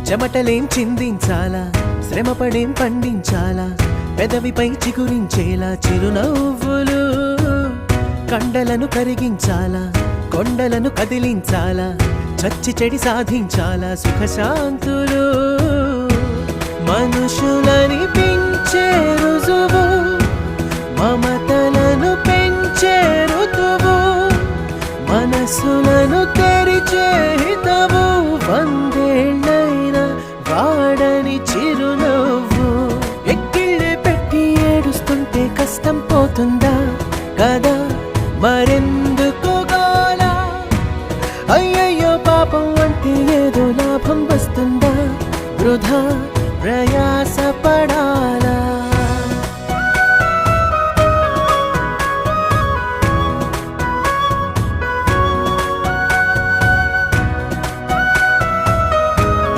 చెమటలేం చిందించాలా, శ్రమపడేం పండించాలా, పెదవిపై చిగురించేలా చిరునవ్వులు. కండలను కరిగించాలా, కొండలను కదిలించాలా, చచ్చి చెడి సాధించాలా సుఖశాంతులు. మనుషులని పెంచే రుజువు, మమతలను పెంచే ఋతువు, మనసులను తెరిచే హితవు, వందేళ్ళైన వాడని చిరునవ్వు. ఎక్కిళ్ళే పెట్టి ఏడుస్తుంటే కష్టం పోతుందా కదా, మరెందుకు గోలా? అయ్యయ్యో పాపం అంటే ఏదో లాభం వస్తుందా, వృధా ప్రయా